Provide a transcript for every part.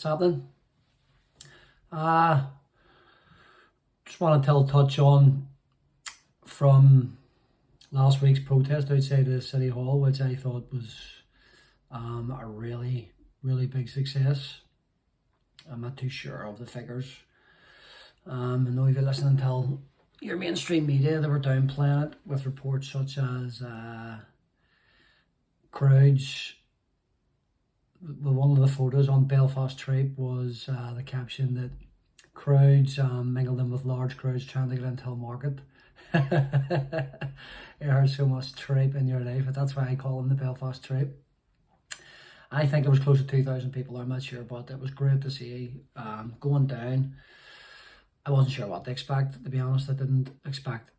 What's happening? Just want to touch on from last week's protest outside the City Hall, which I thought was a really, really big success. I'm not too sure of the figures. I know if you listen to your mainstream media, they were downplaying it with reports such as crowds. One of the photos on Belfast Trape was the caption that crowds mingled in with large crowds trying to get into Hill Market. You heard so much Trape in your life, but that's why I call them the Belfast Trape. I think it was close to 2,000 people, I'm not sure, but it was great to see going down. I wasn't sure what to expect, to be honest. I didn't expect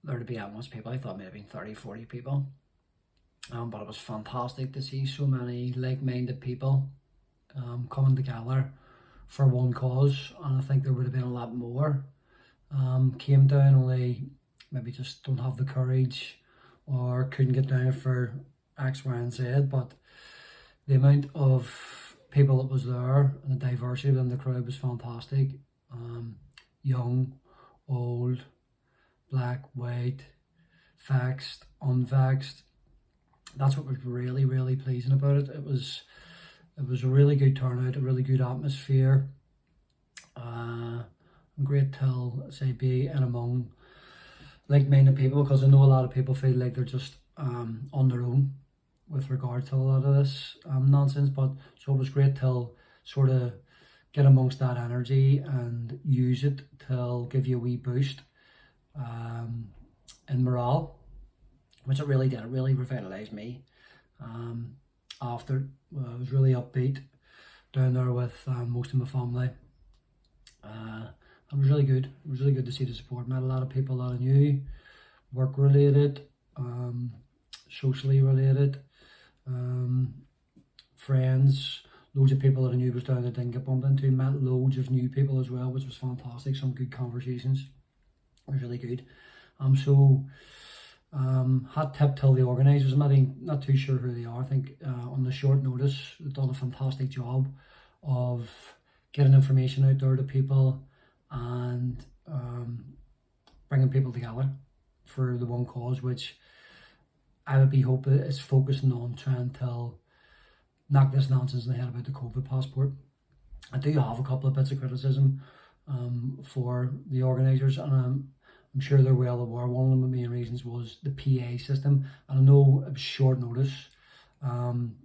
there to be that much people. I thought maybe 30, 40 people. But it was fantastic to see so many like-minded people coming together for one cause, and I think there would have been a lot more came down, only maybe just don't have the courage or couldn't get down for X, Y and Z. But the amount of people that was there and the diversity within the crowd was fantastic. Young, old, black, white, vaxxed, unvaxxed. That's what was really, really pleasing about it. It was a really good turnout, a really good atmosphere. Great to say be in among like-minded people, because I know a lot of people feel like they're just on their own with regard to a lot of this nonsense. But so it was great to sort of get amongst that energy and use it to give you a wee boost in morale, which it really did. It really revitalised me. After I was really upbeat down there with most of my family. It was really good. It was really good to see the support. Met a lot of people that I knew, work related, socially related, friends, loads of people that I knew was down that didn't get bumped into. Met loads of new people as well, which was fantastic. Some good conversations. It was really good. Hat tip till the organisers. I'm not too sure who they are. I think on the short notice they've done a fantastic job of getting information out there to people and bringing people together for the one cause, which I would be hoping is focusing on trying to knock this nonsense in the head about the COVID passport. I do have a couple of bits of criticism for the organisers, and I'm sure they're well aware. One of the main reasons was the PA system, and I know it was short notice, and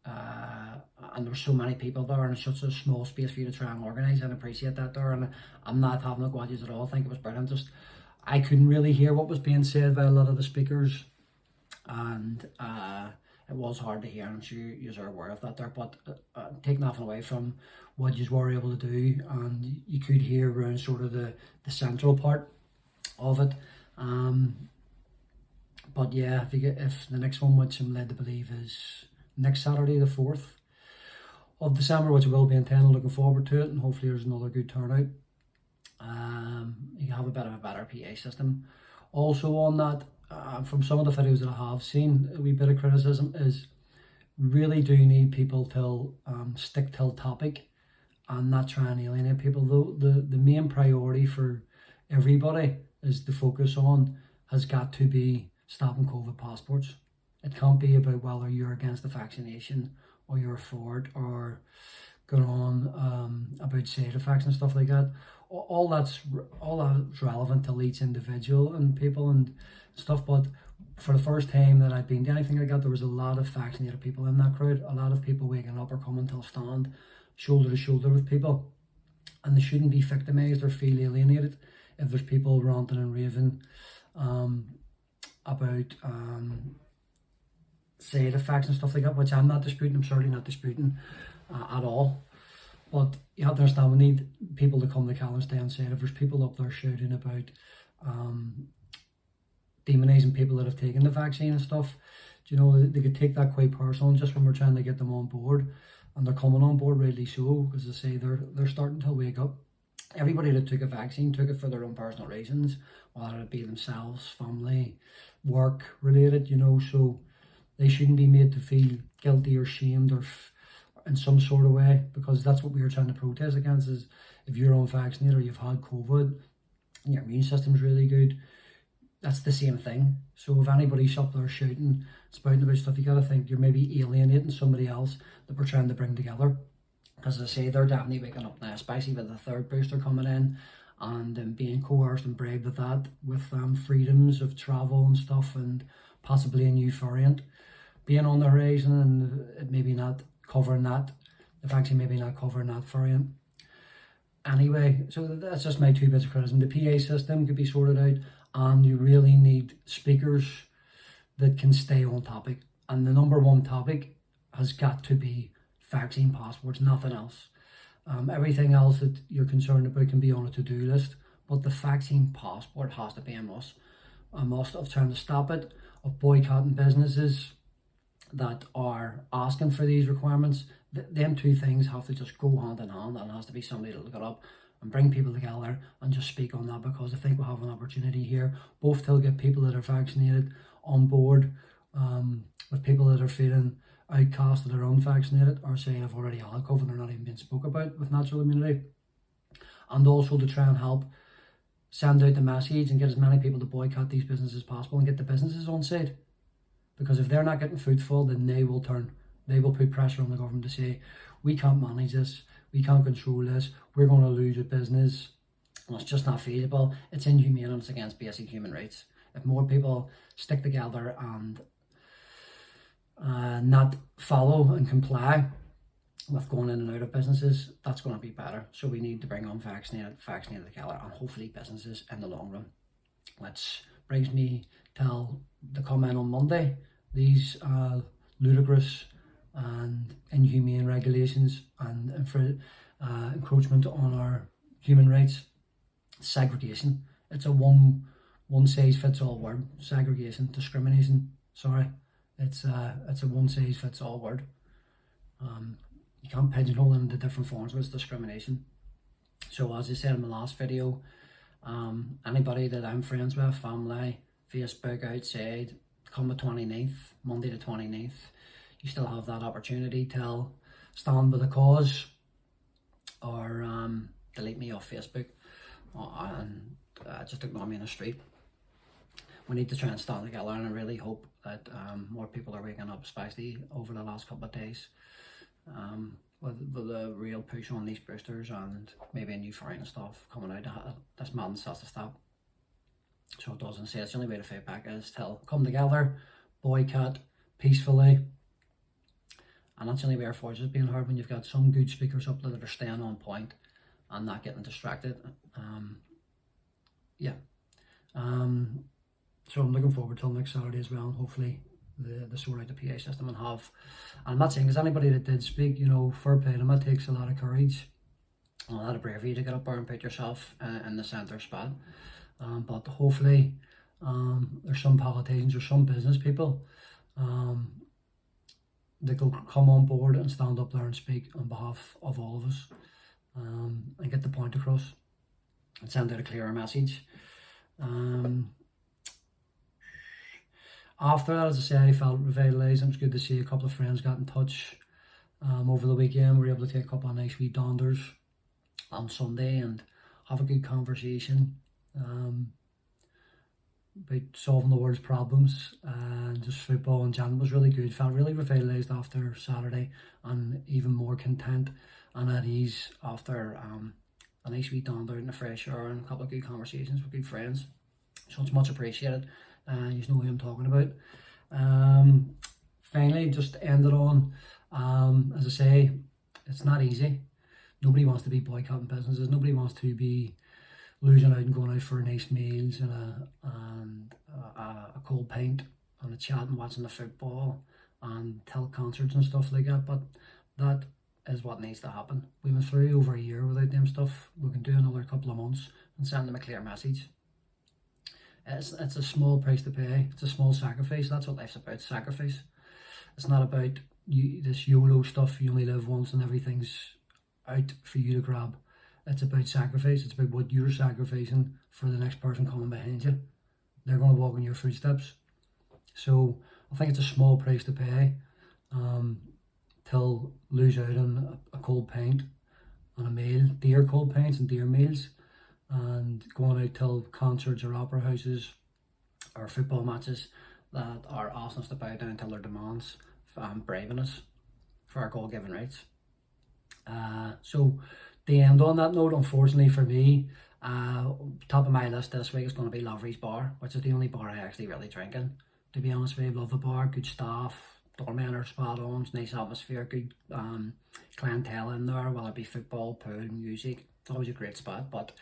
there were so many people there, and it's such a small space for you to try and organise, and appreciate that there. And I'm not having a grudges at all. I think it was brilliant. Just I couldn't really hear what was being said by a lot of the speakers, and it was hard to hear. I'm sure you are aware of that there, but take nothing away from what you were able to do, and you could hear around sort of the central part of it. But yeah, if the next one, which I'm led to believe is next Saturday the 4th of December, which will be in 10, looking forward to it, and hopefully there's another good turnout. You have a bit of a better PA system. Also on that, from some of the videos that I have seen, a wee bit of criticism is really do need people to stick to the topic and not try and alienate people. The main priority for everybody is to focus on has got to be stopping COVID passports. It can't be about whether you're against the vaccination or you're for it, or going on about side effects and stuff like that. All that's relevant to each individual and people and stuff. But for the first time that I've been to anything like that, there was a lot of vaccinated people in that crowd. A lot of people waking up or coming to a stand shoulder to shoulder with people, and they shouldn't be victimised or feel alienated if there's people ranting and raving about side effects and stuff like that, which I'm not disputing. I'm certainly not disputing at all. But you have to understand, we need people to come to Cal and stay on side. If there's people up there shouting about demonising people that have taken the vaccine and stuff, you know, they could take that quite personal, just when we're trying to get them on board, and they're coming on board really so, because I say they're starting to wake up. Everybody that took a vaccine took it for their own personal reasons, whether it be themselves, family, work related, you know, so they shouldn't be made to feel guilty or shamed or in some sort of way, because that's what we were trying to protest against. Is if you're unvaccinated or you've had COVID and your immune system's really good, that's the same thing. So if anybody's up there shouting, spouting about stuff, you got to think you're maybe alienating somebody else that we're trying to bring together. Because as I say, they're definitely waking up now, especially with the third booster coming in, and being coerced and bribed with that, with freedoms of travel and stuff, and possibly a new variant being on the horizon, and it maybe not covering that, the vaccine maybe not covering that variant. Anyway, so that's just my 2 bits of criticism. The PA system could be sorted out, and you really need speakers that can stay on topic. And the number one topic has got to be vaccine passports, nothing else. Everything else that you're concerned about can be on a to-do list, but the vaccine passport has to be a must. A must of trying to stop it, of boycotting businesses that are asking for these requirements. Them 2 things have to just go hand in hand, and it has to be somebody to look it up and bring people together and just speak on that, because I think we'll have an opportunity here, both to get people that are vaccinated on board with people that are feeling outcast that are unvaccinated, or say have already had COVID, they're not even being spoke about with natural immunity, and also to try and help send out the message and get as many people to boycott these businesses as possible and get the businesses on side. Because if they're not getting footfall, then they will turn. They will put pressure on the government to say, we can't manage this, we can't control this, we're going to lose a business, and it's just not feasible, it's inhumane, and it's against basic human rights. If more people stick together and not follow and comply with going in and out of businesses, that's going to be better. So we need to bring on vaccinated together, and hopefully businesses in the long run. Which brings me to the comment on Monday. These ludicrous and inhumane regulations and encroachment on our human rights. Segregation. It's a one size fits all word. Segregation, discrimination. Sorry, it's a one size fits all word. You can't pigeonhole it into different forms, but it's discrimination. So as I said in my last video, anybody that I'm friends with, family, Facebook, outside, come the 29th, Monday the 29th, you still have that opportunity to stand with a cause, or delete me off Facebook, and just ignore me in the street. We need to try and stand together, and I really hope that more people are waking up, especially over the last couple of days, with a real push on these boosters and maybe a new variant stuff coming out. This madness has to stop. So it doesn't say it's the only way to fight back is to come together, boycott peacefully, and that's the only way our voice is being heard, when you've got some good speakers up there that are staying on point and not getting distracted. So I'm looking forward till next Saturday as well, and hopefully the sort out the PA system and have, and I'm not saying, because anybody that did speak, fair play to them, it takes a lot of courage and a lot of bravery to get up there and put yourself in the centre spot. But hopefully there's some politicians or some business people that will come on board and stand up there and speak on behalf of all of us, and get the point across and send out a clearer message. After that, as I say, I felt revitalised. It was good to see a couple of friends got in touch over the weekend. We were able to take a couple of nice wee donders on Sunday and have a good conversation about solving the world's problems, and just football in general was really good. Felt really revitalised after Saturday, and even more content and at ease after a nice wee donder in the fresh air and a couple of good conversations with good friends. So it's much appreciated. You know who I'm talking about. Finally, just to end it on, as I say, it's not easy. Nobody wants to be boycotting businesses. Nobody wants to be losing out and going out for nice meals and a cold pint and a chat and watching the football and concerts and stuff like that. But that is what needs to happen. We went through over a year without them stuff. We can do another couple of months and send them a clear message. It's a small price to pay. It's a small sacrifice. That's what life's about, sacrifice. It's not about this YOLO stuff, you only live once and everything's out for you to grab. It's about sacrifice. It's about what you're sacrificing for the next person coming behind you. They're going to walk in your footsteps. So I think it's a small price to pay till lose out on a cold pint and a meal, dear cold pints and dear meals, and going out till concerts or opera houses or football matches that are asking us to bow down to their demands and braving us for our God-given rights. So the end on that note, unfortunately for me, top of my list this week is going to be Lovery's Bar, which is the only bar I actually really drink in. To be honest with you, love the bar, good staff, doormen are spot on, nice atmosphere, good clientele in there, whether it be football, pool, music. It's always a great spot. But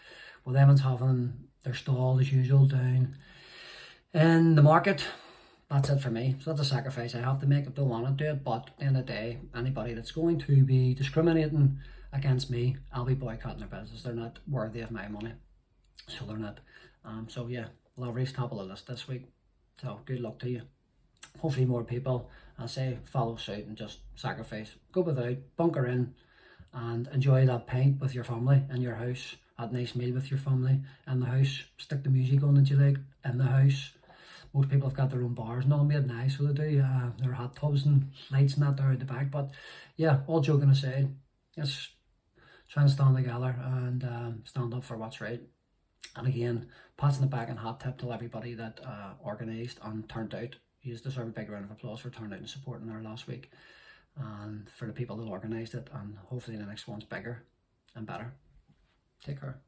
with Evans having their stall as usual down in the market, that's it for me. So that's a sacrifice I have to make. I don't want to do it, but at the end of the day, anybody that's going to be discriminating against me, I'll be boycotting their business. They're not worthy of my money, so they're not. So yeah, Lovery's top of the list this week. So good luck to you. Hopefully more people, I'll say, follow suit and just sacrifice. Go without, bunker in, and enjoy that pint with your family in your house. Have a nice meal with your family in the house. Stick the music on that you like in the house. Most people have got their own bars and all made nice, so they do. Their hot tubs and lights and that there at the back. But yeah, all joking aside, just trying to stand together and stand up for what's right. And again, pats on the back and hot tip to everybody that organised and turned out. You deserve a big round of applause for turning out and supporting her last week, and for the people that organised it, and hopefully the next one's bigger and better. Take care.